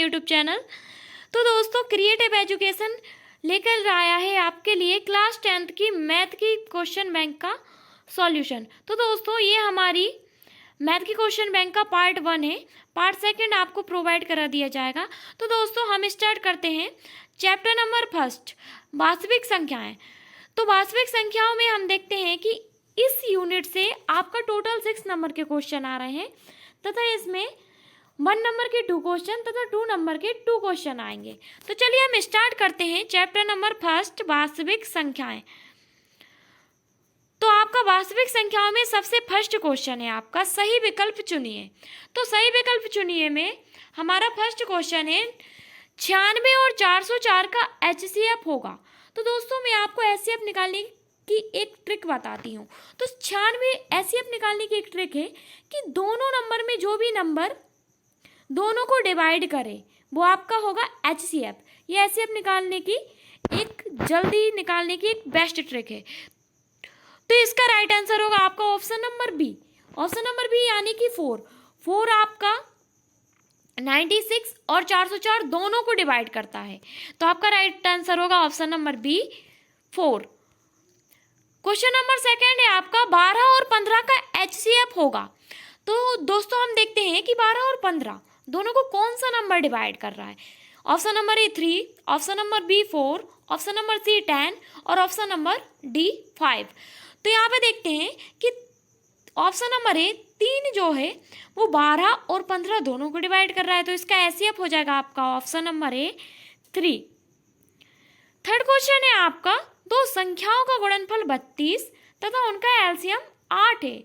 YouTube channel. तो दोस्तों, creative education लेकर आया है आपके लिए क्लास 10th की मैथ की क्वेश्चन बैंक का सॉल्यूशन। तो दोस्तों, ये हमारी मैथ की क्वेश्चन बैंक का पार्ट 1 है। पार्ट 2 आपको प्रोवाइड करा दिया जाएगा। तो दोस्तों, हम स्टार्ट करते हैं चैप्टर नंबर 1, वास्तविक संख्याएं। तो वास्तविक संख्याओं में हम देखते हैं कि इस यूनिट से आपका टोटल 6 नंबर के क्वेश्चन आ रहे हैं तथा इसमें 1 नंबर के 2 क्वेश्चन तथा 2 नंबर के 2 क्वेश्चन आएंगे। तो चलिए हम स्टार्ट करते हैं चैप्टर नंबर 1, वास्तविक संख्याएं। तो आपका वास्तविक संख्याओं में सबसे फर्स्ट क्वेश्चन है आपका सही विकल्प चुनिए। तो सही विकल्प चुनिए में हमारा फर्स्ट क्वेश्चन है 96 और 404 का HCF होगा। तो दोस्तों, मैं आपको HCF निकालने की एक ट्रिक बताती हूँ। तो 96 HCF निकालने की एक ट्रिक है कि दोनों नंबर में जो भी नंबर दोनों को डिवाइड करे वो आपका होगा HCF। ये HCF निकालने की एक जल्दी निकालने की एक बेस्ट ट्रिक है। तो इसका राइट आंसर होगा आपका option number B. Option number B यानी कि 4 आपका 96 और 404 दोनों को डिवाइड करता है। तो आपका राइट आंसर होगा option number B 4। Question number 2 है आपका 12 और 15 का HCF होगा। तो दोस्तों, हम देखते हैं कि 12 और 15 दोनों को कौन सा नंबर डिवाइड कर रहा है। Option number A 3, option number B 4, option number C 10 और ऑप्शन नंबर डी 5। तो यहाँ पे देखते हैं कि ऑप्शन नंबर ए 3 जो है वो 12 और 15 दोनों को डिवाइड कर रहा है। तो इसका HCF हो जाएगा आपका option number A 3। Third question है आपका दो संख्याओं का गुणनफल 32 तथा उनका LCM 8 है।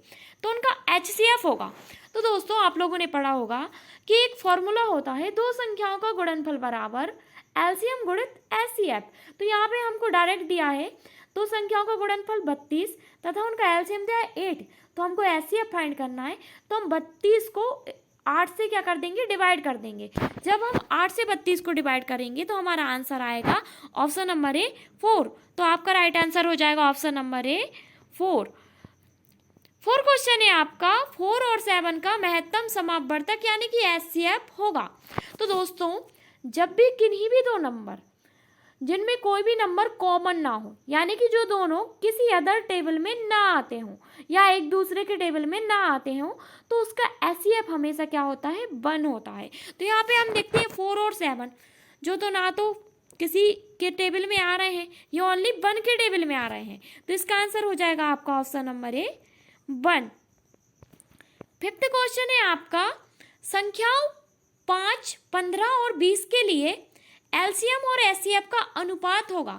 तो उनका HCF होगा। तो दोस्तों, आप लोगों ने पढ़ा होगा कि एक फॉर्मूला होता है दो संख्याओं का गुणनफल बराबर LCM गुणित HCF। तो यहाँ पे हमको डायरेक्ट दिया है दो संख्याओं का गुणनफल 32 तथा उनका LCM दिया है 8। तो हमको HCF फाइंड करना है। तो हम 32 को 8 से क्या कर देंगे, डिवाइड कर देंगे। जब हम 8 से 32 को डिवाइड करेंगे तो हमारा आंसर आएगा ऑप्शन नंबर ए 4। तो आपका राइट आंसर हो जाएगा ऑप्शन नंबर ए 4। फोर्थ क्वेश्चन है आपका 4 और 7 का महत्तम समापवर्तक यानी कि HCF होगा। तो दोस्तों, जब भी किन्हीं भी दो नंबर जिनमें कोई भी नंबर कॉमन ना हो, यानी कि जो दोनों किसी अदर टेबल में ना आते हों या एक दूसरे के टेबल में ना आते हों, तो उसका HCF हमेशा क्या होता है, 1 होता है। तो यहाँ पे हम देखते हैं 4 और 7 जो तो ना तो किसी के टेबल में आ रहे हैं, ये ओनली 1 के टेबल में आ रहे हैं। तो इसका आंसर हो जाएगा आपका ऑप्शन नंबर ए 1। फिफ्थ क्वेश्चन है आपका संख्याओं 5, 15 और 20 के लिए LCM और HCF का अनुपात होगा।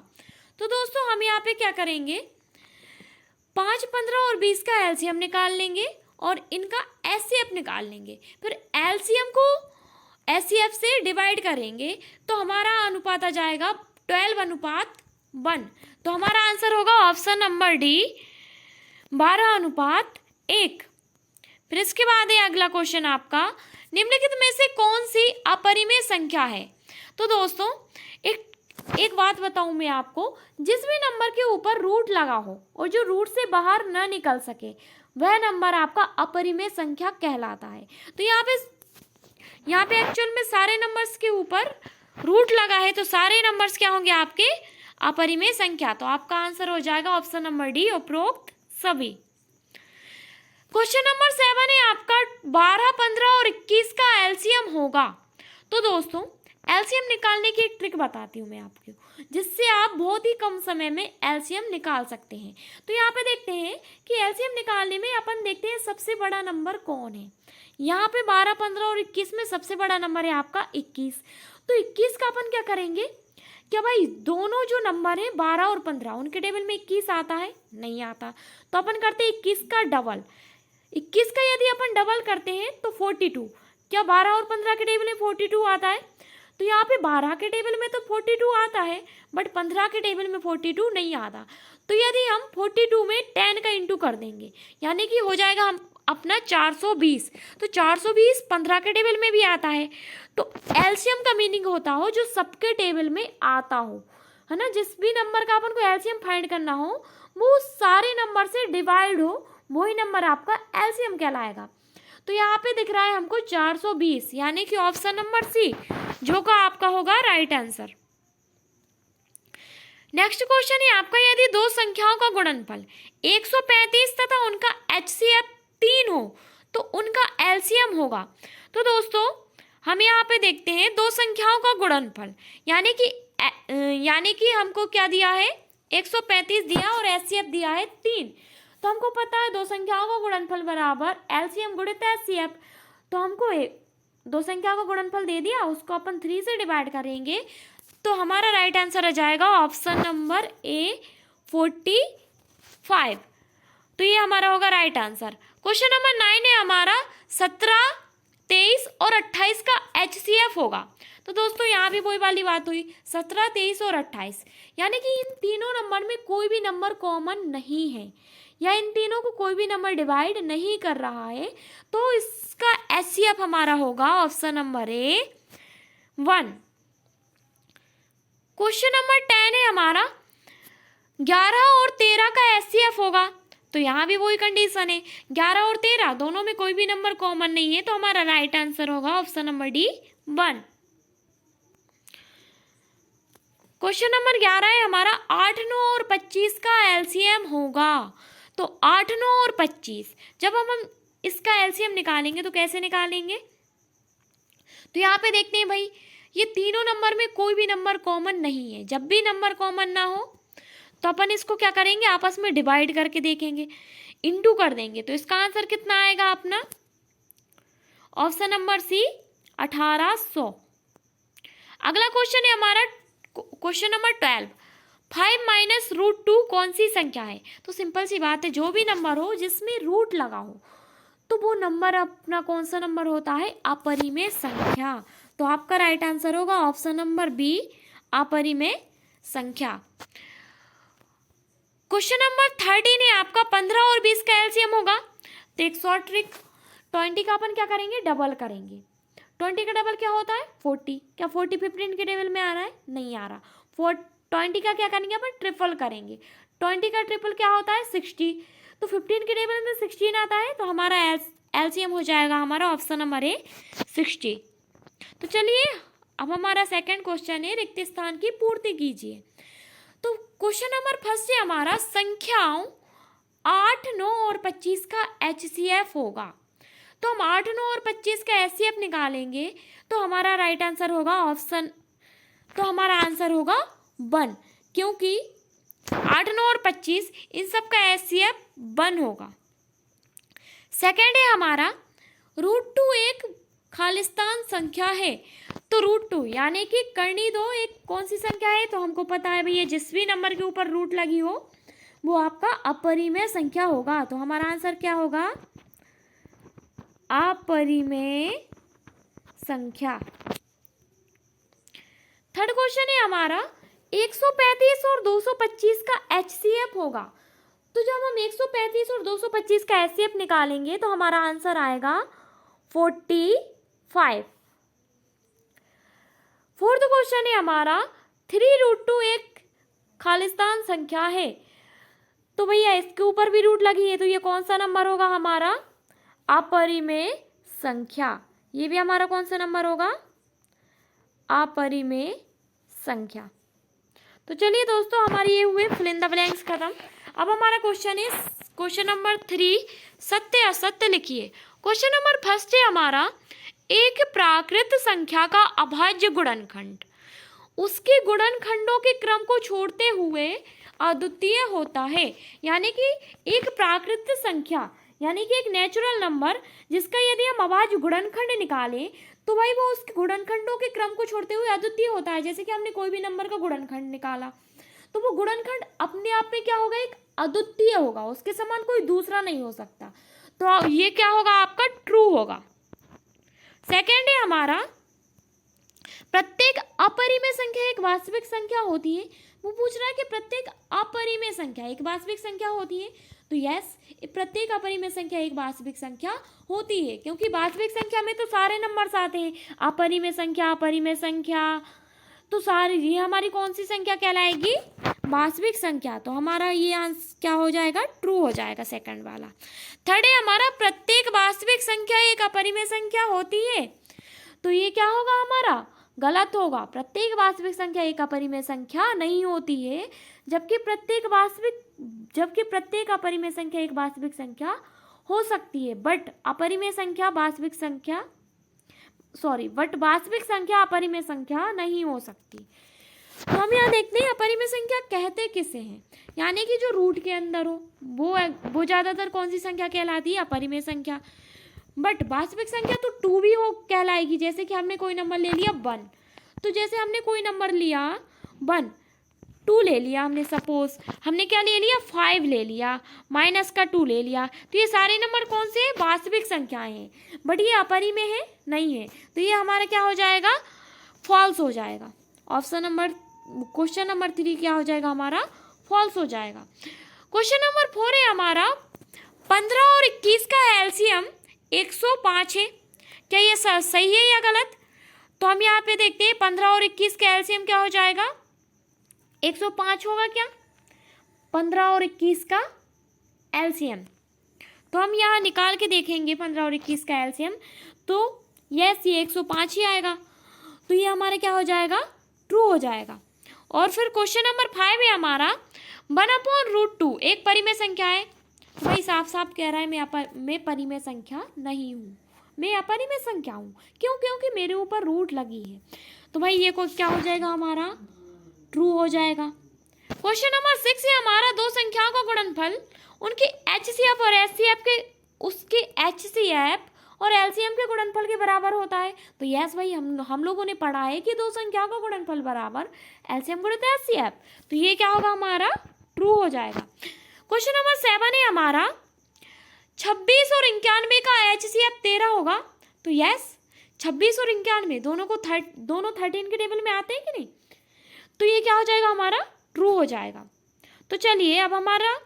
तो दोस्तों, हम यहाँ पे क्या करेंगे, 5, 15 और 20 का LCM निकाल लेंगे और इनका HCF निकाल लेंगे। फिर LCM को HCF से डिवाइड करेंगे तो हमारा अनुपात आ जाएगा 12:1। तो हमारा आंसर होगा ऑप्शन नंबर डी 12:1। फिर इसके बाद है अगला क्वेश्चन आपका निम्नलिखित में से कौन सी अपरिमेय संख्या है। तो दोस्तों, एक बात बताऊं मैं आपको, जिस भी नंबर के ऊपर रूट लगा हो और जो रूट से बाहर न निकल सके वह नंबर आपका अपरिमेय संख्या कहलाता है। तो यहाँ पे एक्चुअल में सारे नंबर्स के ऊपर रूट लगा है तो सारे नंबर्स क्या होंगे आपके अपरिमेय संख्या। तो आपका आंसर हो जाएगा ऑप्शन नंबर डी उपरोक्त सभी। क्वेश्चन नंबर 7 है आपका 12, 15 और 21 का LCM होगा। तो दोस्तों, LCM निकालने की एक ट्रिक बताती हूँ मैं आपको, जिससे आप बहुत ही कम समय में LCM निकाल सकते हैं। तो यहाँ पे देखते हैं कि LCM निकालने में अपन देखते हैं सबसे बड़ा नंबर कौन है। यहाँ पे 12, 15 और 21 में सबसे बड़ा नंबर है आपका 21। तो 21 का अपन क्या करेंगे, क्या भाई दोनों जो नंबर है 12 और 15 उनके टेबल में 21 आता है, नहीं आता। तो अपन करते हैं 21 का डबल। 21 का यदि अपन डबल करते हैं तो 42। क्या 12 और 15 के टेबल में 42 आता है। तो यहाँ पे 12 के टेबल में तो 42 आता है बट 15 के टेबल में 42 नहीं आता। तो यदि हम 42 में 10 का इंटू कर देंगे यानी कि हो जाएगा हम अपना 420। तो 420 15 के टेबल में भी आता है। तो LCM का मीनिंग होता हो जो सबके टेबल में आता हो, है ना। जिस भी नंबर का अपन को LCM फाइंड करना हो वो सारे नंबर से डिवाइड हो, वही नंबर आपका LCM कहलाएगा। तो यहाँ पे दिख रहा है हमको 420 यानी कि ऑप्शन नंबर सी जो का आपका होगा राइट आंसर। नेक्स्ट क्वेश्चन है आपका, यदि दो संख्याओं का गुणनफल 135 तथा उनका HCF 3 हो तो उनका LCM होगा। तो दोस्तों हम यहाँ पे देखते हैं दो संख्याओं का गुणनफल, यानी कि हमको क्या दिया है, 135 दिया और HCF दिया है 3। तो हमको पता है दो संख्याओं का गुणनफल बराबर LCM गुणित HCF। तो हमको दो संख्याओं का गुणनफल दे दिया, उसको अपन 3 से डिवाइड करेंगे तो हमारा राइट आंसर आ जाएगा ऑप्शन नंबर A 45। तो ये हमारा होगा राइट आंसर। क्वेश्चन नंबर 9 है हमारा, 17, 23 और 28 का HCF होगा। तो दोस्तों यहाँ भी वही वाली बात हुई, 17, 23 और 28, यानी कि इन तीनों नंबर में कोई भी नंबर कॉमन नहीं है या इन तीनों को कोई भी नंबर डिवाइड नहीं कर रहा है, तो इसका HCF हमारा होगा option number A 1। Question number 10 है हमारा, 11 और 13 का HCF होगा। तो यहाँ भी वही कंडीशन है, 11 और 13 दोनों में कोई भी नंबर कॉमन नहीं है, तो हमारा राइट आंसर होगा option number D 1। Question number 11 है हमारा, 8, 9 और 25 का LCM होगा। तो 8, 9 और 25, जब हम इसका LCM निकालेंगे तो कैसे निकालेंगे, तो यहाँ पे देखते हैं भाई ये तीनों नंबर में कोई भी नंबर कॉमन नहीं है। जब भी नंबर कॉमन ना हो तो अपन इसको क्या करेंगे, आपस में डिवाइड करके देखेंगे, इंटू कर देंगे। तो इसका आंसर कितना आएगा अपना, ऑप्शन नंबर C 1800। अगला क्वेश्चन है हमारा क्वेश्चन नंबर 12, 5 - √2 कौन सी संख्या है। तो सिंपल सी बात है, जो भी नंबर हो जिसमें रूट लगा हो तो वो नंबर अपना कौन सा नंबर होता है, अपरिमेय संख्या। तो आपका राइट आंसर होगा ऑप्शन नंबर B अपरिमेय संख्या। क्वेश्चन नंबर 13 है आपका, 15 और 20 का LCM होगा। तो एक शॉर्ट ट्रिक, 20 का अपन क्या करेंगे, डबल करेंगे। 20 का डबल क्या होता है, 40। क्या 40 15 के टेबल में आ रहा है, नहीं आ रहा। 20 का क्या करेंगे अपन, ट्रिपल करेंगे। 20 का ट्रिपल क्या होता है, 60। तो 15 के टेबल में 16 आता है, तो हमारा LCM हो जाएगा हमारा ऑप्शन नंबर A 60। तो चलिए अब हमारा सेकंड क्वेश्चन है, रिक्त स्थान की पूर्ति कीजिए। तो क्वेश्चन नंबर फर्स्ट है हमारा, संख्याओं 8, 9 और 25 का HCF होगा। तो हम 8, 9 और 25 का HCF निकालेंगे तो हमारा राइट आंसर होगा तो हमारा आंसर होगा 1, क्योंकि 8, 9 और 25 इन सब का HCF 1 होगा। सेकेंड है हमारा, √2 एक खालिस्तान संख्या है। तो √2 यानी कि करनी दो एक कौन सी संख्या है, तो हमको पता है भैया जिस भी नंबर के ऊपर रूट लगी हो वो आपका अपरिमेय संख्या होगा। तो हमारा आंसर क्या होगा, अपरिमेय संख्या। थर्ड क्वेश्चन है हमारा, 135 और 225 का HCF होगा। तो जब हम 135 और 225 का HCF निकालेंगे तो हमारा आंसर आएगा 45। फोर्थ क्वेश्चन है हमारा, 3√2 एक खालिस्तान संख्या है। तो भैया इसके ऊपर भी रूट लगी है, तो ये कौन सा नंबर होगा हमारा, अपरिमेय संख्या। ये भी हमारा कौन सा नंबर होगा, अपरिमेय संख्या। तो चलिए दोस्तों हमारे ये हुए फिल इन द ब्लैंक्स खत्म। अब हमारा क्वेश्चन है क्वेश्चन नंबर 3, सत्य असत्य लिखिए। क्वेश्चन नंबर फर्स्ट है हमारा, एक प्राकृत संख्या का अभाज्य गुणनखंड उसके गुणनखंडों के क्रम को छोड़ते हुए अद्वितीय होता है। यानी कि एक प्राकृत संख्या यानी कि एक नेचुरल नंबर जिसका यदि हम अभाज्य गुणनखंड निकालें तो भाई वो उसके गुणनखंडों के क्रम को छोड़ते हुए अद्वितीय होता है। जैसे कि हमने कोई भी नंबर का गुणनखंड निकाला तो वो गुणनखंड अपने आप में क्या होगा, एक अद्वितीय होगा, उसके समान कोई दूसरा नहीं हो सकता। तो ये क्या होगा, आपका ट्रू होगा। सेकेंड है हमारा, प्रत्येक अपरिमेय संख्या एक वास्तविक संख्या होती है। वो पूछ रहा है कि प्रत्येक अपरिमेय संख्या एक वास्तविक संख्या होती है। तो यस, प्रत्येक अपरिमेय संख्या एक वास्तविक संख्या होती है, क्योंकि वास्तविक संख्या में तो सारे नंबर्स आते हैं, अपरिमेय संख्या। तो सारी ये हमारी कौन सी संख्या कहलाएगी, वास्तविक संख्या। तो हमारा ये आंसर क्या हो जाएगा, ट्रू हो जाएगा सेकंड वाला। थर्ड है हमारा, प्रत्येक वास्तविक संख्या एक अपरिमेय संख्या होती है। तो ये क्या होगा हमारा, गलत होगा। प्रत्येक वास्तविक संख्या एक अपरिमेय संख्या नहीं होती है, जबकि प्रत्येक अपरिमेय संख्या एक वास्तविक संख्या हो सकती है। बट वास्तविक संख्या अपरिमेय संख्या नहीं हो सकती। तो हम यहाँ देखते हैं अपरिमेय संख्या कहते किसे हैं, यानी कि जो रूट के अंदर हो वो ज़्यादातर कौन सी संख्या कहलाती है, अपरिमेय संख्या। बट वास्तविक संख्या तो 2 भी हो कहलाएगी। जैसे कि हमने कोई नंबर ले लिया 1, तो जैसे हमने कोई नंबर लिया 1, 2 ले लिया हमने, सपोज हमने क्या ले लिया 5 ले लिया, माइनस का 2 ले लिया, तो ये सारे नंबर कौन से हैं, वास्तविक संख्याएं हैं। बट ये अपरिमेय है नहीं है, तो ये हमारा क्या हो जाएगा, फॉल्स हो जाएगा। क्वेश्चन नंबर 3 क्या हो जाएगा हमारा, फॉल्स हो जाएगा। क्वेश्चन नंबर 4 है हमारा 15 और 21 का एलसीएम 105 है। क्या ये सही है या गलत? तो हम यहाँ पे देखते हैं 15 और 21 का एलसीएम क्या हो जाएगा, 105 होगा क्या, 15 और 21 का एलसीएम। तो हम यहाँ निकाल के देखेंगे 15 और 21 का एलसीएम, तो यस ये 105 ही आएगा। तो ये हमारा क्या हो जाएगा, ट्रू हो जाएगा। और फिर क्वेश्चन नंबर 5 है हमारा 1/√2 एक परिमेय संख्या है। तो भाई साफ साफ कह रहा है मैं परिमेय संख्या नहीं हूँ, मैं अपरिमेय संख्या हूँ। क्यों? क्योंकि मेरे ऊपर रूट लगी है। तो भाई ये क्या हो जाएगा हमारा, ट्रू हो जाएगा। क्वेश्चन नंबर 6 है हमारा दो संख्याओं का गुणनफल उनके एचसीएफ और एचसीएफ के उसके एचसीएफ और एलसीएम के गुणनफल के बराबर होता है। तो यस भाई हम लोगों ने पढ़ा है कि दो संख्याओं का गुणनफल बराबर एलसीएम गुणित एचसीएफ। तो ये क्या होगा हमारा, ट्रू हो जाएगा। क्वेश्चन नंबर 7 है हमारा 26 और 91 का एचसीएफ 13 होगा। तो यस 26 और 91 दोनों 13 के टेबल में आते हैं कि नहीं, तो ये क्या हो जाएगा हमारा, ट्रू हो जाएगा। तो चलिए अब हमारा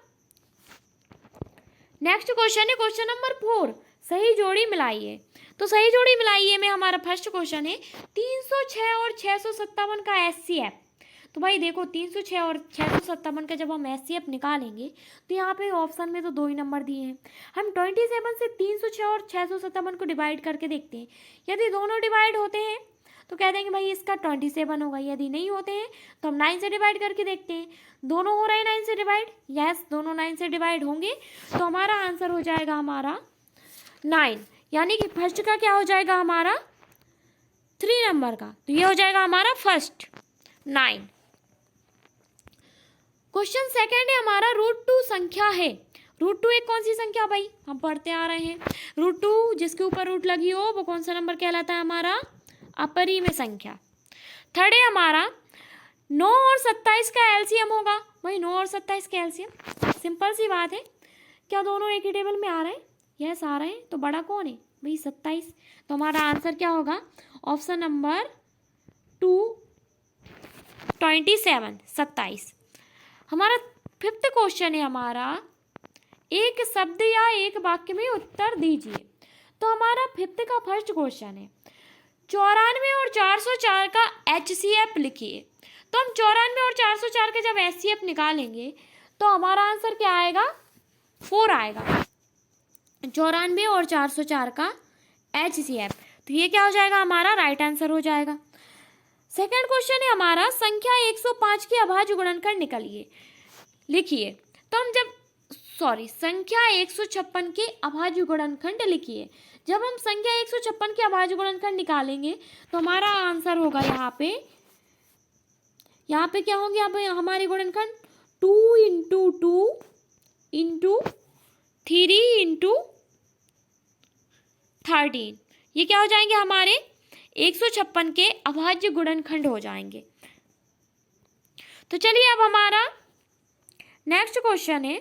नेक्स्ट क्वेश्चन है क्वेश्चन नंबर 4 सही जोड़ी मिलाइए। तो सही जोड़ी मिलाइए में हमारा फर्स्ट क्वेश्चन है 306 और 657 का एचसीएफ। तो भाई देखो 306 और 657 का जब हम एचसीएफ निकालेंगे तो यहाँ पे ऑप्शन में तो 2 ही नंबर दिए हैं। हम 27 से 306 और 657 को डिवाइड करके देखते हैं। यदि दोनों डिवाइड होते हैं तो कह देंगे भाई इसका 27 होगा। यदि नहीं होते हैं तो हम 9 से डिवाइड करके देखते हैं। दोनों हो रहे हैं 9 से डिवाइड, यस दोनों 9 से डिवाइड होंगे तो हमारा आंसर हो जाएगा हमारा 9, यानी कि फर्स्ट का क्या हो जाएगा हमारा 3 नंबर का। तो ये हो जाएगा हमारा फर्स्ट 9। क्वेश्चन सेकंड है हमारा √2 संख्या है। √2 एक कौन सी संख्या भाई, हम पढ़ते आ रहे हैं। √2 जिसके ऊपर रूट लगी हो वो कौन सा नंबर कहलाता है हमारा, अपरिमेय संख्या। थर्ड है हमारा 9 और 27 का एलसीएम होगा। भाई 9 और 27 का एलसीएम सिंपल सी बात है, क्या दोनों एक ही टेबल में आ रहे हैं, यस आ रहे हैं। तो बड़ा कौन है भाई 27। तो हमारा आंसर क्या होगा, ऑप्शन नंबर 2 27। हमारा फिफ्थ क्वेश्चन है हमारा एक शब्द या एक वाक्य में उत्तर दीजिए। तो हमारा फिफ्थ का फर्स्ट क्वेश्चन है 94 और 404 का एचसीएफ लिखिए। तो हम 94 और 404 का जब एचसीएफ निकालेंगे तो हमारा आंसर क्या आएगा, 4 आएगा। 94 और 404 का एचसीएफ, तो ये क्या हो जाएगा हमारा राइट आंसर हो जाएगा। सेकंड क्वेश्चन है हमारा संख्या 105 के अभाज्य गुणनखंड लिखिए। तो हम संख्या 156 के अभाज्य गुणनखंड लिखिए। जब हम संख्या 156 के अभाज्य गुणनखंड निकालेंगे तो हमारा आंसर होगा यहाँ पे क्या होंगे अब हमारे गुणनखंड 2 इंटू 2 इंटू 3 इंटू 13। ये क्या हो जाएंगे हमारे 156 के अभाज्य गुणनखंड हो जाएंगे। तो चलिए अब हमारा नेक्स्ट क्वेश्चन है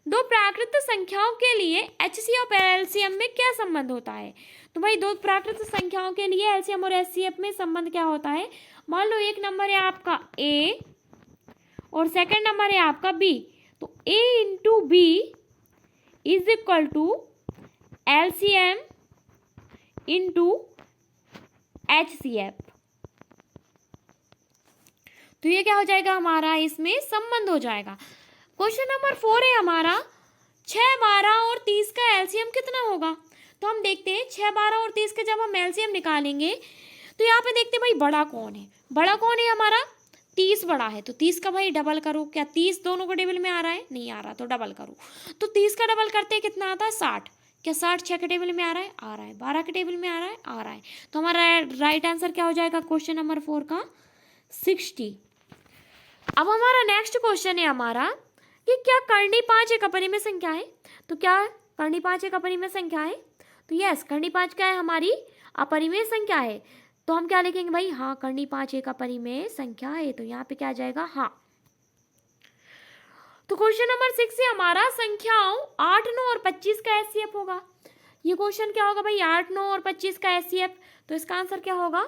दो प्राकृत संख्याओं के लिए एचसीएफ और एलसीएम में क्या संबंध होता है। तो भाई दो प्राकृत संख्याओं के लिए एलसीएम और एचसीएफ में संबंध क्या होता है। मान लो एक नंबर है आपका ए और सेकंड नंबर है आपका बी, तो A into B is equal to LCM into HCF. तो ये क्या हो जाएगा हमारा, इसमें संबंध हो जाएगा। क्वेश्चन नंबर 4 है हमारा 6, 12 और 30 का एलसीएम कितना होगा। तो हम देखते हैं 6, 12 और 30 का जब हम एलसीएम निकालेंगे तो यहाँ पे देखते हैं भाई बड़ा कौन है, बड़ा कौन है हमारा 30 बड़ा है, तो 30 का भाई डबल करो, क्या 30 दोनों को टेबल में आ रहा है, नहीं आ रहा, तो डबल करो, तो 30 का डबल करते हैं कितना आता है 60, क्या 60 6 के टेबल में आ रहा है, आ रहा है, 12 के टेबल में आ रहा है, आ रहा है, तो हमारा राइट आंसर क्या हो जाएगा क्वेश्चन नंबर 4 का 60। अब हमारा नेक्स्ट क्वेश्चन है हमारा कि क्या करनी 5 एक अपरिमेय संख्या है, तो क्या करनी 5 एक अपरिमेय संख्या है, तो यस करनी 5 क्या है हमारी अपरिमेय संख्या है, तो हम क्या लिखेंगे भाई, हाँ करनी 5 एक अपरिमेय संख्या है, तो यहाँ पे क्या आ जाएगा हाँ। तो क्वेश्चन नंबर 6 से हमारा संख्याओं 8 9 और 25 का एचसीएफ होगा, ये क्वेश्चन क्या होगा भाई 8 9 और 25 का एचसीएफ, तो इसका आंसर क्या होगा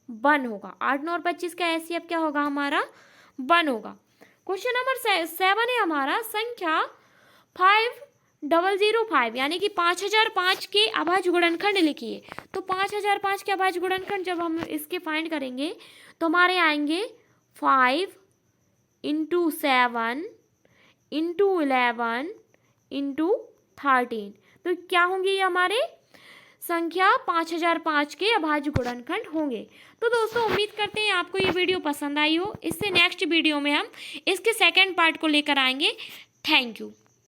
1 होगा, 8 9 और 25 का एचसीएफ क्या होगा हमारा 1 होगा। क्वेश्चन नंबर 7 है हमारा संख्या 5005 यानी कि 5005 के अभाज्य गुणनखंड लिखिए, तो 5005 के अभाज्य गुणनखंड जब हम इसके फाइंड करेंगे तो हमारे आएंगे 5 × 7 × 11 × 13, तो क्या होंगे ये हमारे संख्या 5005 के अभाज्य गुणनखंड होंगे। तो दोस्तों उम्मीद करते हैं आपको ये वीडियो पसंद आई हो, इससे नेक्स्ट वीडियो में हम इसके सेकंड पार्ट को लेकर आएंगे। Thank you.